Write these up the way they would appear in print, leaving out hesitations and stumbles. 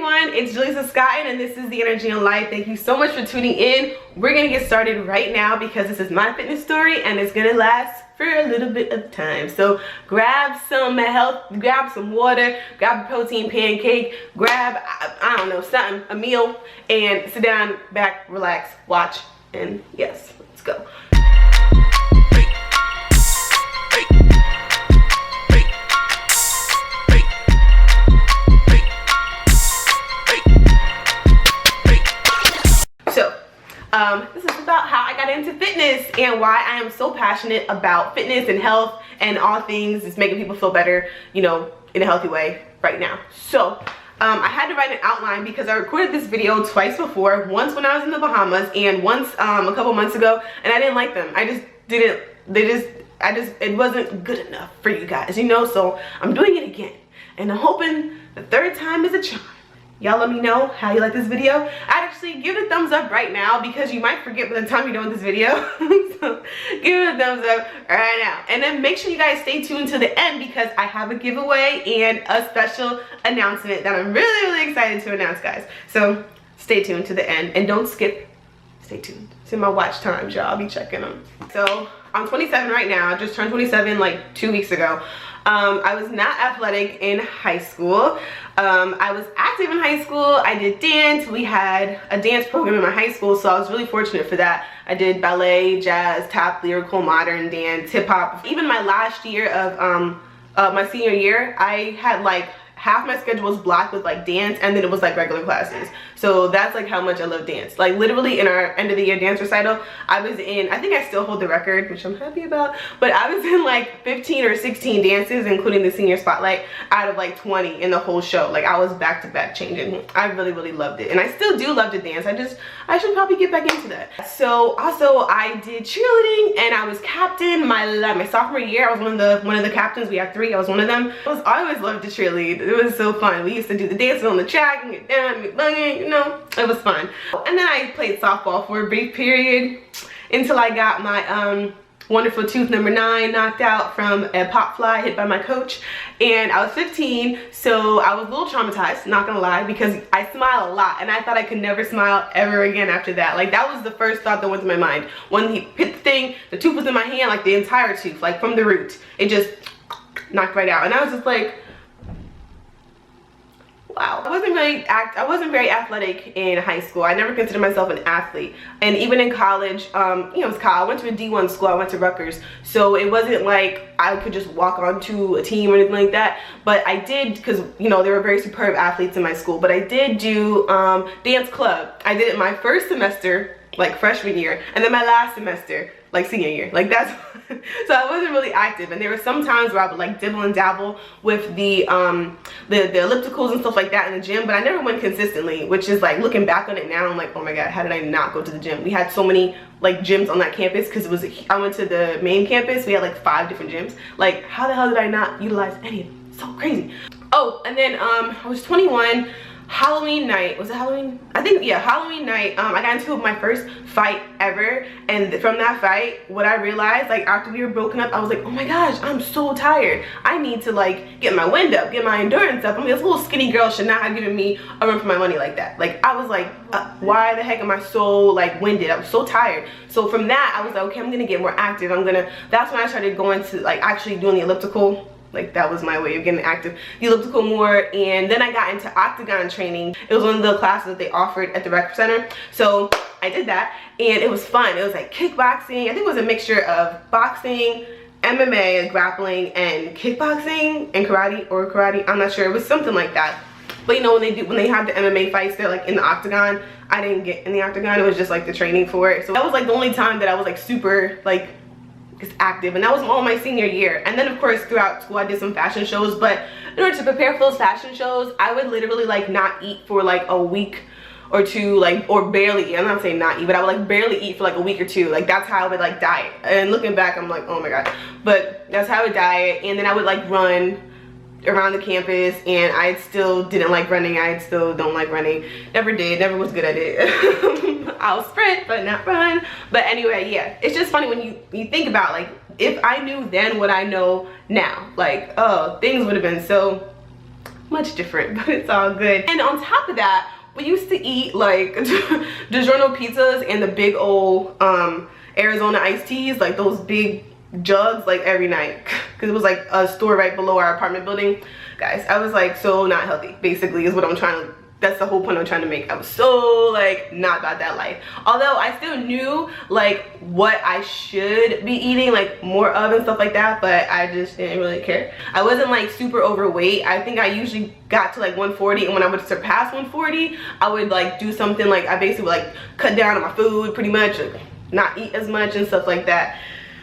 everyone, it's Julissa Scotton and this is The Energy in Life. Thank you so much for tuning in. We're gonna get started right now because this is my fitness story and it's gonna last for a little bit of time. So grab some health, grab some water, grab a protein pancake, grab, I don't know, something, a meal, and sit down, back, relax, watch, and yes, let's go. This is about how I got into fitness and why I am so passionate about fitness and health and all things that's making people feel better, you know, in a healthy way right now. So I had to write an outline because I recorded this video twice before, once when I was in the Bahamas and once a couple months ago, and I didn't like them. It wasn't good enough for you guys, you know, so I'm doing it again and I'm hoping the third time is a charm. Y'all let me know how you like this video. I'd actually give it a thumbs up right now because you might forget by the time you're done with this video. So give it a thumbs up right now. And then make sure you guys stay tuned to the end because I have a giveaway and a special announcement that I'm really excited to announce, guys. So stay tuned to the end and don't skip. Stay tuned. It's in my watch times, y'all. I'll be checking them. So I'm 27 right now. I just turned 27 like 2 weeks ago. I was not athletic in high school. I was active in high school. I did dance. We had a dance program in my high school, so I was really fortunate for that. I did ballet, jazz, tap, lyrical, modern dance, hip hop. Even my last year of my senior year, I had like half my schedule was blocked with like dance and then it was like regular classes. So that's like how much I love dance. Like literally in our end of the year dance recital, I was in, I think I still hold the record, which I'm happy about, but I was in like 15 or 16 dances, including the senior spotlight, out of like 20 in the whole show. Like I was back to back changing. I really loved it. And I still do love to dance. I should probably get back into that. So also I did cheerleading and I was captain my sophomore year. I was one of the captains. We had 3. I was one of them. I always loved to cheerlead. It was so fun. We used to do the dances on the track and get down and get bunging, you know, it was fun. And then I played softball for a brief period until I got my wonderful tooth number 9 knocked out from a pop fly hit by my coach. And I was 15, so I was a little traumatized, not gonna lie, because I smile a lot and I thought I could never smile ever again after that. Like that was the first thought that went through my mind. When he hit the thing, the tooth was in my hand, like the entire tooth, like from the root. It just knocked right out. And I was just like, wow. I wasn't very athletic in high school. I never considered myself an athlete. And even in college, you know, it was college. I went to a D1 school. I went to Rutgers. So it wasn't like I could just walk onto a team or anything like that. But I did, because, you know, there were very superb athletes in my school. But I did do dance club. I did it my first semester, like freshman year, and then my last semester, like senior year. Like that's so I wasn't really active, and there were some times where I would like dibble and dabble with the ellipticals and stuff like that in the gym, but I never went consistently, which is like looking back on it now, I'm like, oh my god, how did I not go to the gym? We had so many like gyms on that campus because it was I went to the main campus. We had like 5 different gyms. Like how the hell did I not utilize any of them? So crazy. Oh, and then I was 21. Halloween night, was it Halloween? I think, yeah, Halloween night, I got into my first fight ever, and from that fight, what I realized, like, after we were broken up, I was like, oh my gosh, I'm so tired. I need to, like, get my wind up, get my endurance up. I mean, this little skinny girl should not have given me a run for my money like that. Like, I was like, why the heck am I so, like, winded? I was so tired. So from that, I was like, okay, I'm gonna get more active. That's when I started going to, like, actually doing the elliptical. Like that was my way of getting active, the elliptical more. And then I got into octagon training. It was one of the classes that they offered at the rec center, so I did that and it was fun. It was like kickboxing. I think it was a mixture of boxing, MMA, grappling, and kickboxing and karate. I'm not sure. It was something like that. But you know, when they have the MMA fights, they're like in the octagon. I didn't get in the octagon. It was just like the training for it. So that was like the only time that I was like super like active, and that was all my senior year. And then of course throughout school I did some fashion shows, but in order to prepare for those fashion shows, I would literally like not eat for like a week or 2, like, or barely eat. I'm not saying not eat, but I would like barely eat for like a week or 2. Like that's how I would like diet. And looking back, I'm like, oh my god. But that's how I would diet. And then I would like run around the campus, and I still didn't like running. I still don't like running. Never did, never was good at it. I'll sprint but not run. But anyway, yeah, it's just funny when you think about, like, if I knew then what I know now, like, oh, things would have been so much different, but it's all good. And on top of that, we used to eat like DiGiorno pizzas and the big old Arizona iced teas, like those big jugs, like every night, because it was like a store right below our apartment building. Guys, I was like so not healthy, basically, is what I'm trying to, that's the whole point I'm trying to make. I was so like not about that life, although I still knew like what I should be eating like more of and stuff like that, but I just didn't really care. I wasn't like super overweight. I think I usually got to like 140, and when I would surpass 140, I would like do something like, I basically would like cut down on my food pretty much, like, not eat as much and stuff like that.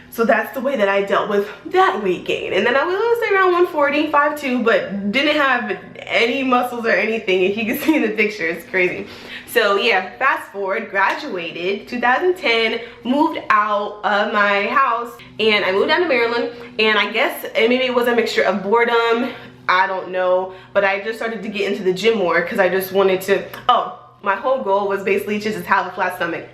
So that's the way that I dealt with that weight gain. And then I was say around 140, 5'2", but didn't have any muscles or anything. If you can see in the picture, it's crazy. So yeah, fast forward, graduated 2010, moved out of my house, and I moved down to Maryland. And I guess maybe it was a mixture of boredom, I don't know, but I just started to get into the gym more because I just wanted to, my whole goal was basically to just have a flat stomach.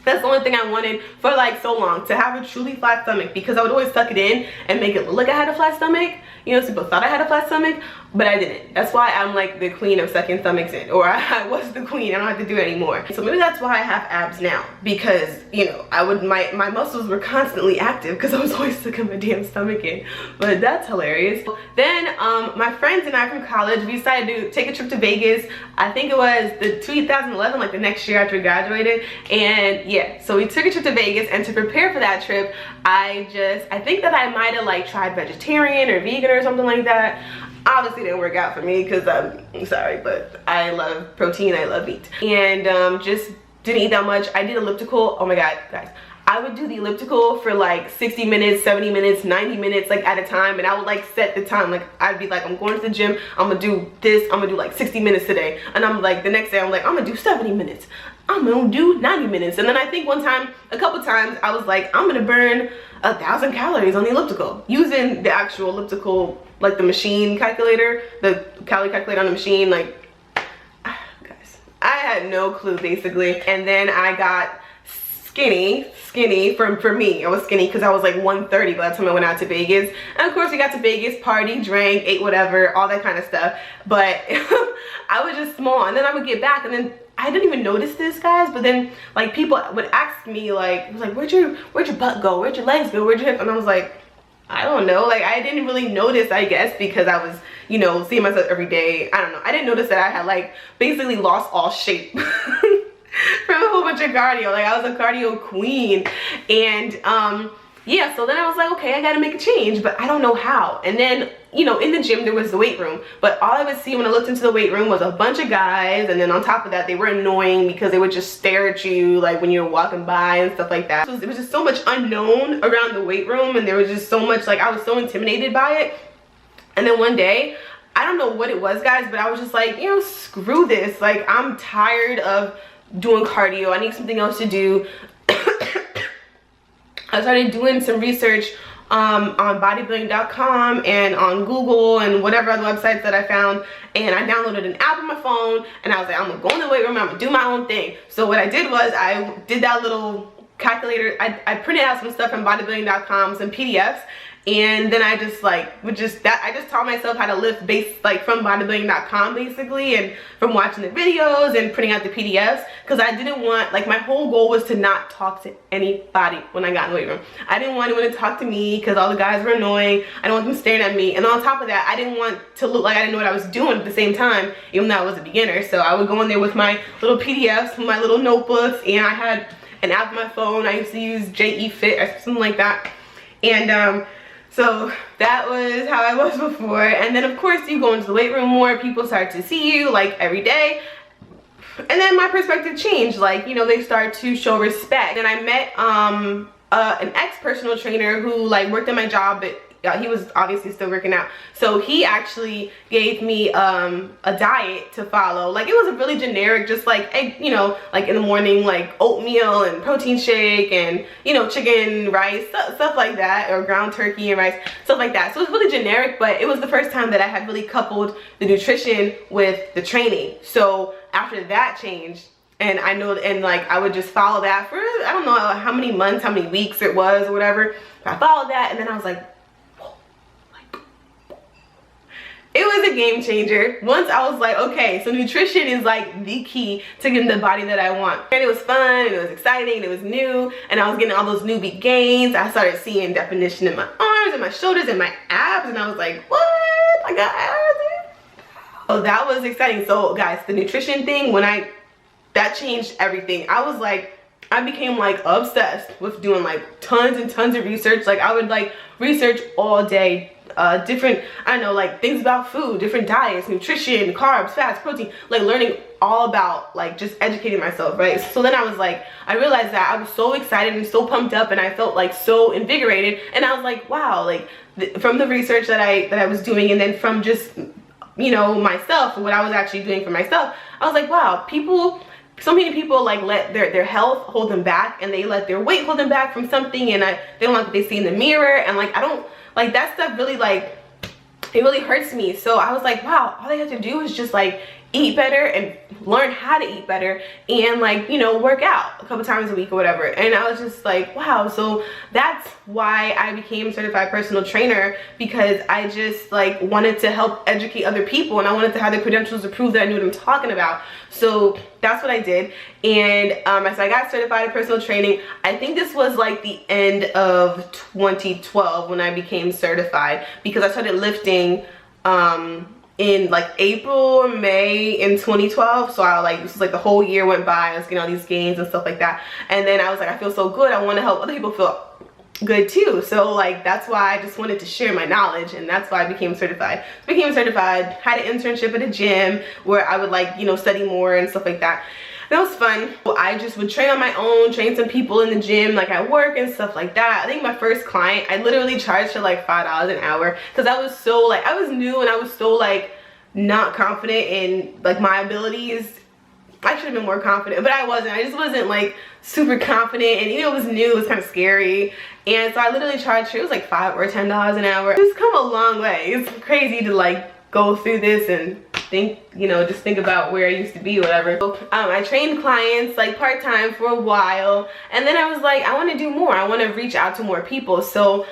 That's the only thing I wanted for like so long, to have a truly flat stomach, because I would always tuck it in and make it look like I had a flat stomach. You know, people thought I had a flat stomach, but I didn't. That's why I'm like the queen of sucking stomachs in, or I was the queen. I don't have to do it anymore. So maybe that's why I have abs now, because you know, my muscles were constantly active because I was always sucking my damn stomach in. But that's hilarious. Then my friends and I from college, we decided to take a trip to Vegas. I think it was the 2011, like the next year after we graduated. And yeah, so we took a trip to Vegas, and to prepare for that trip, I think that I might have like tried vegetarian or vegan or something like that. Obviously didn't work out for me because I'm sorry, but I love protein, I love meat, and just didn't eat that much. I did elliptical. Oh my god, guys, I would do the elliptical for like 60 minutes, 70 minutes, 90 minutes like at a time, and I would like set the time. Like I'd be like, I'm going to the gym, I'm gonna do this, I'm gonna do like 60 minutes today, and I'm like the next day I'm like, I'm gonna do 70 minutes, I'm gonna do 90 minutes. And then I think one time, a couple times, I was like, I'm gonna burn 1,000 calories on the elliptical using the actual elliptical, like the machine calculator, the calorie calculator on the machine. Like, guys, I had no clue basically. And then I got skinny for me. I was skinny because I was like 130 by the time I went out to Vegas. And of course we got to Vegas, party, drank, ate whatever, all that kind of stuff. But I was just small, and then I would get back, and then I didn't even notice this, guys, but then like people would ask me like, where'd your butt go? Where'd your legs go? Where'd your hips? And I was like, I don't know. Like I didn't really notice, I guess, because I was, you know, seeing myself every day. I don't know. I didn't notice that I had like basically lost all shape from a whole bunch of cardio. Like I was a cardio queen. And yeah, so then I was like, okay, I gotta make a change, but I don't know how. And then, you know, in the gym there was the weight room, but all I would see when I looked into the weight room was a bunch of guys, and then on top of that they were annoying because they would just stare at you like when you were walking by and stuff like that. So it was just so much unknown around the weight room, and there was just so much, like I was so intimidated by it. And then one day, I don't know what it was, guys, but I was just like, you know, screw this. Like I'm tired of doing cardio. I need something else to do. I started doing some research on bodybuilding.com and on Google and whatever other websites that I found, and I downloaded an app on my phone, and I was like, I'm gonna go in the weight room, I'm gonna do my own thing. So what I did was I did that little calculator. I printed out some stuff from bodybuilding.com, some PDFs, and then I just like I just taught myself how to lift based like from bodybuilding.com basically, and from watching the videos and printing out the PDFs, because I didn't want, like my whole goal was to not talk to anybody when I got in the weight room. I didn't want anyone to talk to me because all the guys were annoying. I didn't want them staring at me, and on top of that I didn't want to look like I didn't know what I was doing at the same time, even though I was a beginner. So I would go in there with my little PDFs, my little notebooks, and I had an app on my phone. I used to use JE Fit or something like that, and so that was how I was before. And then of course you go into the weight room more, people start to see you like every day, and then my perspective changed. Like, you know, they start to show respect. And I met an ex-personal trainer who like worked at my job, but he was obviously still working out, so he actually gave me a diet to follow. Like it was a really generic, just like egg, you know, like in the morning like oatmeal and protein shake and, you know, chicken, rice, stuff like that, or ground turkey and rice, stuff like that. So it was really generic, but it was the first time that I had really coupled the nutrition with the training. So after that changed, and I know, and like I would just follow that for I don't know how many months, how many weeks it was or whatever. I followed that, and then I was like, it was a game changer. Once I was like, okay, so nutrition is like the key to getting the body that I want. And it was fun, and it was exciting, and it was new, and I was getting all those newbie gains. I started seeing definition in my arms and my shoulders and my abs, and I was like, what? I got abs? Oh, that was exciting. So guys, the nutrition thing, that changed everything. I became like obsessed with doing like tons and tons of research. Like I would like research all day, different, I don't know, like things about food, different diets, nutrition, carbs, fats, protein, like learning all about like just educating myself, right? So then I realized that I was so excited and so pumped up, and I felt like so invigorated, and I was like, wow, like from the research that I was doing, and then from just, you know, myself, what I was actually doing for myself, I was like, wow, so many people like let their health hold them back, and they let their weight hold them back from something, and they don't like what they see in the mirror, and like I don't like that stuff. Really, like it really hurts me. So I was like, wow, all they have to do is just like eat better and learn how to eat better, and like, you know, work out a couple times a week or whatever. And I was just like, wow. So that's why I became a certified personal trainer, because I just like wanted to help educate other people, and I wanted to have the credentials to prove that I knew what I'm talking about. So that's what I did. And so I got certified in personal training. I think this was like the end of 2012 when I became certified, because I started lifting in like April or May in 2012. So this was like the whole year went by. I was getting all these gains and stuff like that. And then I was like, I feel so good. I want to help other people feel good too. So like that's why I just wanted to share my knowledge, and that's why I became certified. Had an internship at a gym where I would like, you know, study more and stuff like that. That was fun. Well, I just would train on my own, train some people in the gym, like at work and stuff like that. I think my first client, I literally charged her like $5 an hour, because I was so like, I was new, and I was so like not confident in like my abilities. I should have been more confident, but I wasn't. I just wasn't like super confident, and you know, it was new, it was kind of scary. And so I literally charged her, it was like $5 or $10 an hour. It's come a long way. It's crazy to like go through this and think, you know, just think about where I used to be or whatever. So, I trained clients like part-time for a while, and then I was like, I want to do more. I want to reach out to more people. So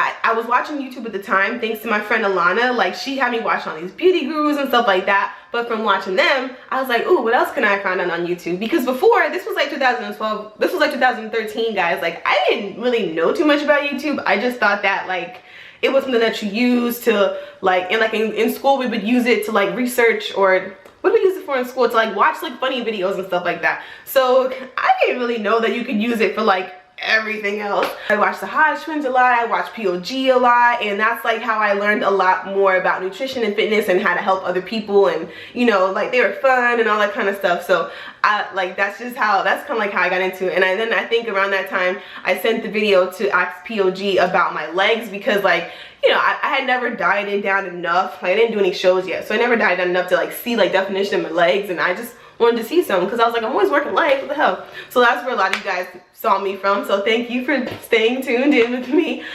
I was watching YouTube at the time, thanks to my friend Alana. Like, she had me watch all these beauty gurus and stuff like that. But from watching them, I was like, ooh, what else can I find out on YouTube? Because before, this was like 2012, this was like 2013, guys. Like, I didn't really know too much about YouTube. I just thought that like it was something that you use to like, in school we would use it to like research, or what did we use it for in school? To like watch like funny videos and stuff like that. So I didn't really know that you could use it for like everything else. I watched the Hodge Twins a lot, I watched POG a lot, and that's like how I learned a lot more about nutrition and fitness and how to help other people, and you know, like they were fun and all that kind of stuff. So that's kind of like how I got into it. And then I think around that time I sent the video to ask POG about my legs, because like, you know, I had never dieted down enough. Like, I didn't do any shows yet, so I never dieted down enough to like see like definition of my legs, and I just wanted to see some, because I was like, I'm always working legs, what the hell. So that's where a lot of you guys saw me from. So thank you for staying tuned in with me.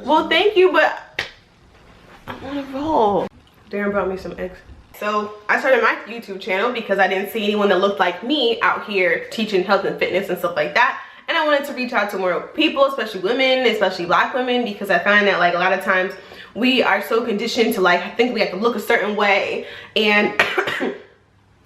Well, thank you, but I want to roll. Darren brought me some eggs. So I started my YouTube channel because I didn't see anyone that looked like me out here teaching health and fitness and stuff like that. And I wanted to reach out to more people, especially women, especially Black women, because I find that like a lot of times we are so conditioned to like think we have to look a certain way and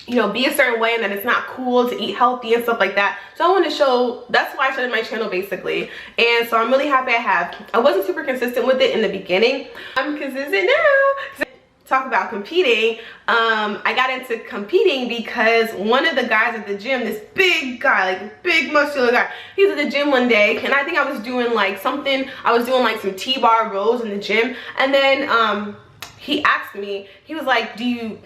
you know, be a certain way, and that it's not cool to eat healthy and stuff like that. So I want to show, that's why I started my channel basically. And so I'm really happy I wasn't super consistent with it in the beginning. I'm consistent now. Talk about competing. I got into competing because one of the guys at the gym, this big guy, like big muscular guy, he was at the gym one day, and I think I was doing like something, I was doing like some T-bar rows in the gym, and then he asked me, he was like, do you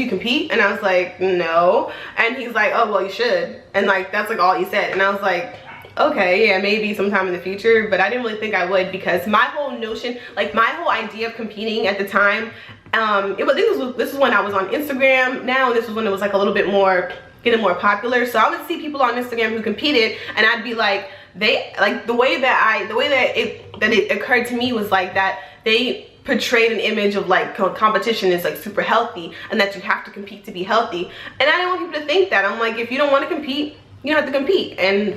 compete? And I was like, no. And he's like, oh, well, you should. And like, that's like all he said. And I was like, okay, yeah, maybe sometime in the future. But I didn't really think I would, because my whole notion, like my whole idea of competing at the time, this is when I was on Instagram now, and this was when it was like a little bit more, getting more popular. So I would see people on Instagram who competed, and I'd be like, the way that it occurred to me was like that they portrayed an image of like competition is like super healthy, and that you have to compete to be healthy. And I didn't want people to think that. I'm like, if you don't want to compete, you don't have to compete. And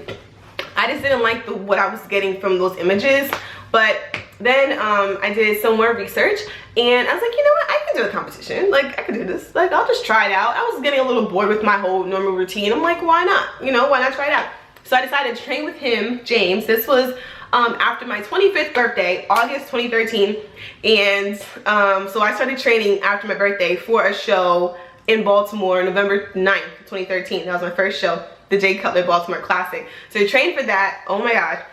I just didn't like what I was getting from those images. But then I did some more research, and I was like, you know what, I can do a competition. Like, I can do this. Like, I'll just try it out. I was getting a little bored with my whole normal routine. I'm like, why not? You know, why not try it out? So I decided to train with him, James. This was after my 25th birthday, August 2013. And so I started training after my birthday for a show in Baltimore, November 9th, 2013. That was my first show, the Jay Cutler Baltimore Classic. So I trained for that. Oh my gosh.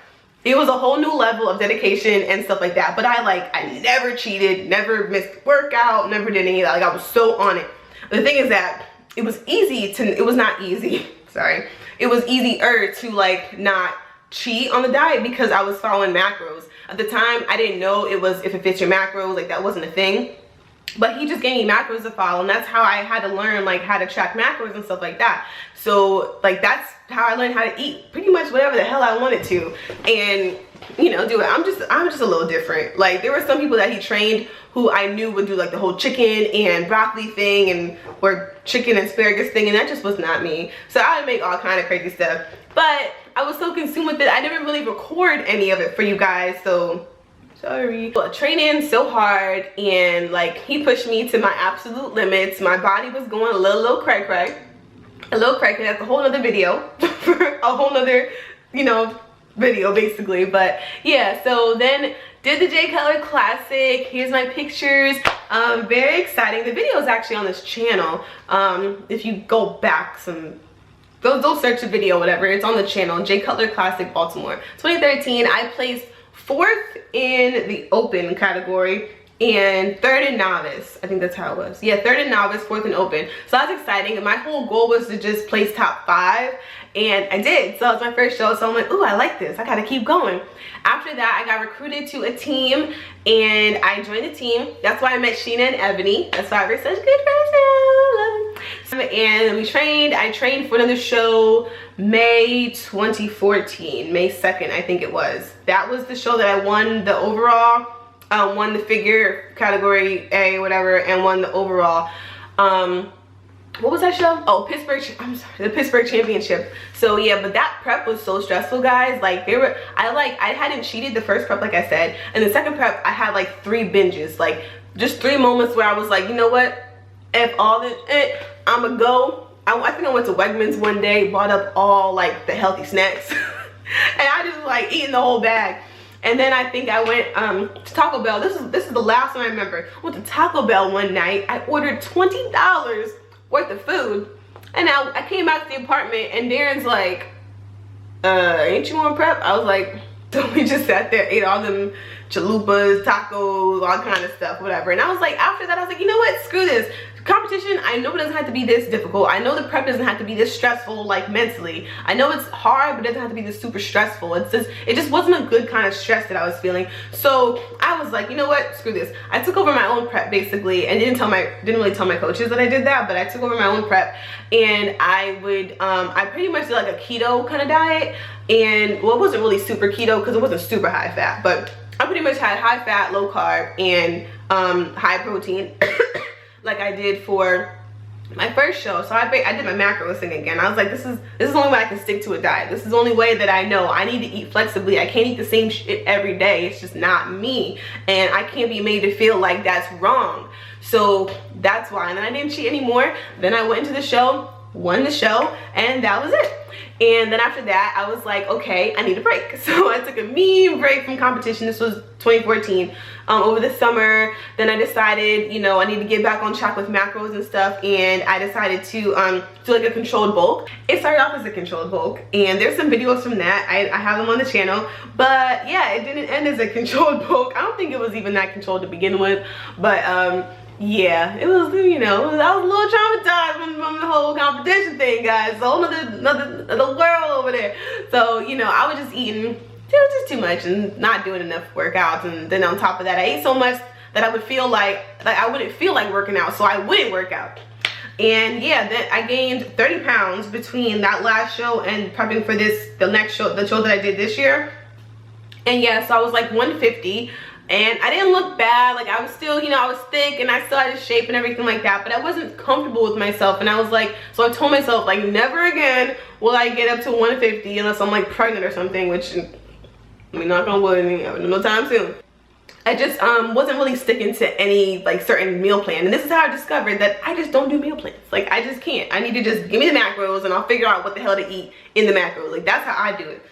It was a whole new level of dedication and stuff like that. But I never cheated, never missed workout, never did any of that. Like, I was so on it. The thing is that it was not easy, sorry. It was easier to like not cheat on the diet because I was following macros. At the time, I didn't know it was if it fits your macros, like that wasn't a thing. But he just gave me macros to follow, and that's how I had to learn like how to track macros and stuff like that. So like that's how I learned how to eat pretty much whatever the hell I wanted to, and you know, do it. I'm just a little different. Like, there were some people that he trained who I knew would do like the whole chicken and broccoli thing and or chicken and asparagus thing, and that just was not me. So I would make all kind of crazy stuff, but I was so consumed with it I never really record any of it for you guys, so sorry. But training so hard, and like he pushed me to my absolute limits. My body was going a little cray cray. That's a whole nother video for a whole nother, you know, video basically. But yeah, so then did the Jay Cutler Classic. Here's my pictures. Very exciting. The video is actually on this channel. If you go back go search the video, whatever, it's on the channel, Jay Cutler Classic Baltimore 2013. I placed 4th in the open category and 3rd in novice. I think that's how it was. Yeah, 3rd in novice, 4th in open. So that's exciting, and my whole goal was to just place top 5, and I did. So it was my first show, so I'm like, ooh, I like this, I gotta keep going. After that, I got recruited to a team, and I joined the team. That's why I met Sheena and Ebony. That's why we're such good friends now. Love them. And I trained for another show May 2014, May 2nd, I think it was. That was the show that I won the overall, won the figure category A, whatever, and won the overall. What was that show? Oh, the Pittsburgh Championship. So yeah, but that prep was so stressful, guys. Like, I hadn't cheated the first prep, like I said, and the second prep I had like 3 binges, like just 3 moments where I was like, you know what, if all this, I'ma go. I think I went to Wegmans one day, bought up all like the healthy snacks, and I just was like eating the whole bag. And then I think I went to Taco Bell. This is the last one I remember. I went to Taco Bell one night. I ordered $20 worth of food, and I came back to the apartment, and Darren's like, ain't you on prep? I was like, so we just sat there, ate all them chalupas, tacos, all kind of stuff, whatever. And I was like, after that, I was like, you know what, screw this. Competition, I know it doesn't have to be this difficult. I know the prep doesn't have to be this stressful, like mentally. I know it's hard, but it doesn't have to be this super stressful. It just wasn't a good kind of stress that I was feeling. So I was like, you know what, screw this. I took over my own prep basically, and didn't really tell my coaches that I did that, but I took over my own prep, and I pretty much did like a keto kind of diet. And well, it wasn't really super keto because it wasn't super high fat, but I pretty much had high fat, low carb, and high protein like I did for my first show. So I did my macros thing again. I was like, this is the only way I can stick to a diet. This is the only way that I know I need to eat flexibly. I can't eat the same shit every day. It's just not me, and I can't be made to feel like that's wrong. So that's why. And then I didn't cheat anymore. Then I went into the show, won the show, and that was it. And then after that, I was like, okay, I need a break. So I took a mean break from competition. This was 2014, over the summer. Then I decided, you know, I need to get back on track with macros and stuff, and I decided to do like a controlled bulk. It started off as a controlled bulk, and there's some videos from that. I have them on the channel, but yeah, it didn't end as a controlled bulk. I don't think it was even that controlled to begin with, but yeah, it was, you know, I was a little traumatized from the whole competition thing, guys. It's a whole another world over there. So, you know, I was just eating just too much and not doing enough workouts. And then on top of that, I ate so much that I would feel like I wouldn't feel like working out, so I wouldn't work out. And yeah, then I gained 30 pounds between that last show and prepping for the next show, the show that I did this year. And yeah, so I was like 150. And I didn't look bad. Like, I was still, you know, I was thick and I still had a shape and everything like that, but I wasn't comfortable with myself. And I was like, so I told myself, like, never again will I get up to 150 unless I'm like pregnant or something, which, I mean, knock on wood, no time soon. I just wasn't really sticking to any like certain meal plan. And this is how I discovered that I just don't do meal plans. Like I just can't. I need to just give me the macros and I'll figure out what the hell to eat in the macros. Like that's how I do it.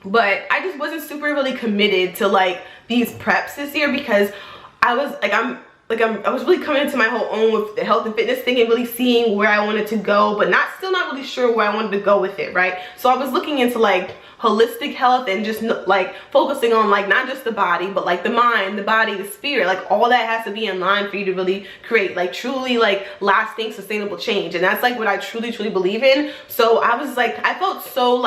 But I just wasn't super really committed to like these preps this year because I was like I was really coming into my whole own with the health and fitness thing and really seeing where I wanted to go, but still not really sure where I wanted to go with it, right? So I was looking into like holistic health and just like focusing on like not just the body, but like the mind, the body, the spirit, like all that has to be in line for you to really create like truly like lasting sustainable change. And that's like what I truly believe in. So I was like, I felt so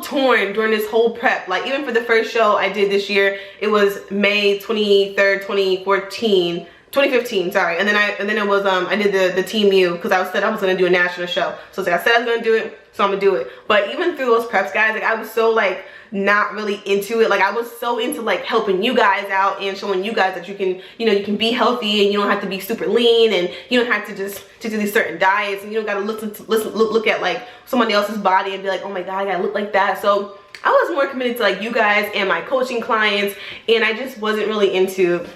torn during this whole prep. Like even for the first show I did this year, it was May 23rd, 2015, sorry. And then it was I did the Team U because I said I was gonna do a national show. So it's like I said I was gonna do it, so I'm gonna do it. But even through those preps, guys, like I was so like not really into it. Like I was so into like helping you guys out and showing you guys that you can, you know, you can be healthy and you don't have to be super lean and you don't have to just to do these certain diets and you don't gotta look at like somebody else's body and be like, oh my god, I gotta look like that. So I was more committed to like you guys and my coaching clients, and I just wasn't really into,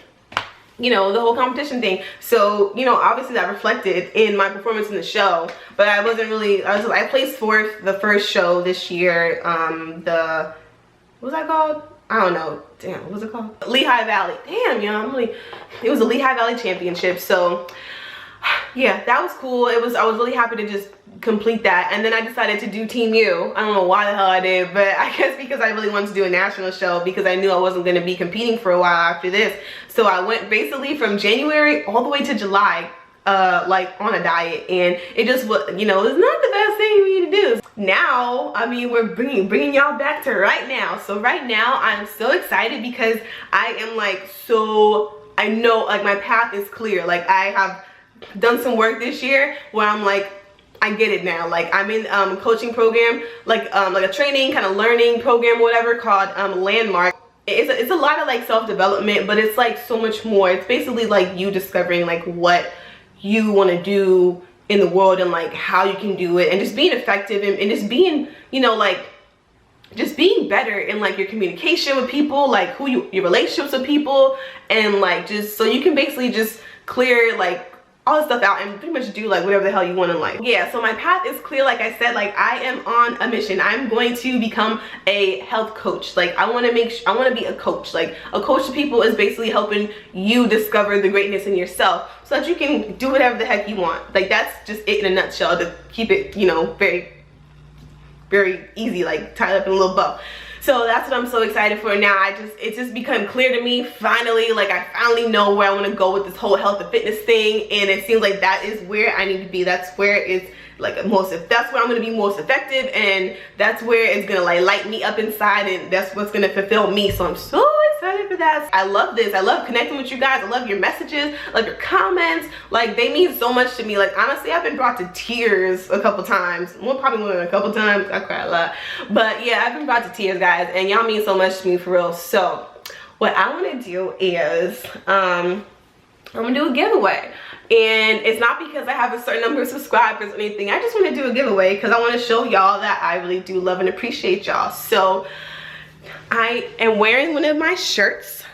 you know, the whole competition thing. So, you know, obviously that reflected in my performance in the show, but I wasn't really, I placed 4th the first show this year. What was that called? I don't know. Damn, what was it called? Lehigh Valley. Damn, you know, it was a Lehigh Valley championship. So yeah, that was cool. I was really happy to just complete that. And then I decided to do Team U. I don't know why the hell I did, but I guess because I really wanted to do a national show because I knew I wasn't going to be competing for a while after this. So I went basically from January all the way to July like on a diet, and it just was, you know, it's not the best thing for me to do. Now, I mean, we're bringing y'all back to right now. So right now I'm so excited because I am like, so I know like my path is clear. Like I have done some work this year where I'm like, I get it now. Like I'm in coaching program, like a training kind of learning program, whatever, called Landmark. It's a lot of like self-development, but it's like so much more. It's basically like you discovering like what you want to do in the world and like how you can do it and just being effective and just being, you know, like just being better in like your communication with people, like your relationships with people, and like just so you can basically just clear like all this stuff out and pretty much do like whatever the hell you want in life. Yeah, so my path is clear. Like I said, like I am on a mission. I'm going to become a health coach. Like I want to be a coach. Like a coach to people is basically helping you discover the greatness in yourself so that you can do whatever the heck you want. Like that's just it in a nutshell, to keep it, you know, very easy, like tied up in a little bow. So that's what I'm so excited for now. It's just become clear to me finally. Like I finally know where I want to go with this whole health and fitness thing, and it seems like that is where I need to be. That's where it's like that's where I'm going to be most effective, and that's where it's going to like light me up inside, and that's what's going to fulfill me. So I'm so excited for that. I love this. I love connecting with you guys. I love your messages. I love your comments. Like they mean so much to me. Like honestly, I've been brought to tears a couple times. Well, probably more than a couple times. I cry a lot, but yeah, I've been brought to tears, guys, and y'all mean so much to me for real. So what I want to do is I'm gonna do a giveaway. And it's not because I have a certain number of subscribers or anything. I just want to do a giveaway because I want to show y'all that I really do love and appreciate y'all. So I am wearing one of my shirts.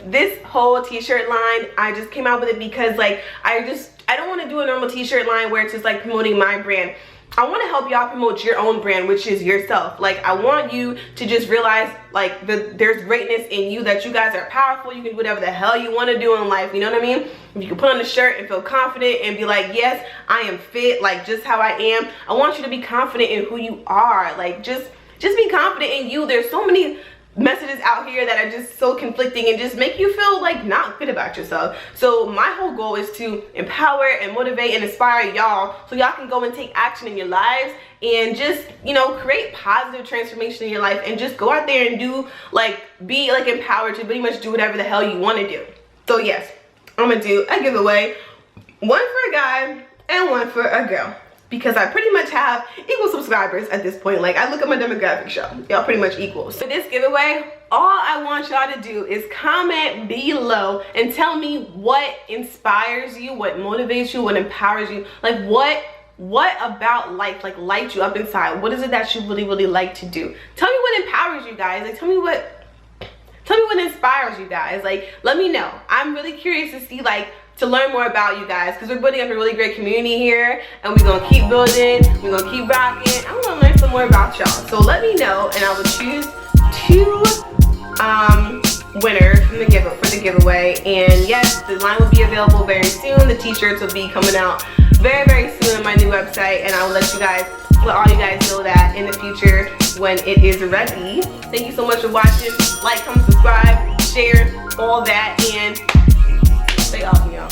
This whole t-shirt line, I just came out with it because like I don't want to do a normal t-shirt line where it's just like promoting my brand. I want to help y'all promote your own brand, which is yourself. Like I want you to just realize like there's greatness in you, that you guys are powerful. You can do whatever the hell you want to do in life, you know what I mean? If you can put on a shirt and feel confident and be like, yes, I am fit, like just how I am. I want you to be confident in who you are. Like just be confident in you. There's so many messages out here that are just so conflicting and just make you feel like not good about yourself. So my whole goal is to empower and motivate and inspire y'all so y'all can go and take action in your lives and just, you know, create positive transformation in your life and just go out there and do like, be like empowered to pretty much do whatever the hell you want to do. So yes, I'm gonna do a giveaway, one for a guy and one for a girl, because I pretty much have equal subscribers at this point. Like I look at my demographic show, y'all pretty much equal. So this giveaway, all I want y'all to do is comment below and tell me what inspires you, what motivates you, what empowers you. Like what about life like lights you up inside? What is it that you really like to do? Tell me what empowers you guys. Like tell me Tell me what inspires you guys. Like, let me know. I'm really curious to see, like, to learn more about you guys, because we're building up a really great community here, and we're gonna keep building, we're gonna keep rocking. I want to learn some more about y'all. So let me know, and I will choose 2 winners from for the giveaway. And yes, the line will be available very soon. The t-shirts will be coming out very, very soon on my new website, and I will let all you guys know that in the future when it is ready. Thank you so much for watching. Like, comment, subscribe, share, all that, and stay awesome, y'all.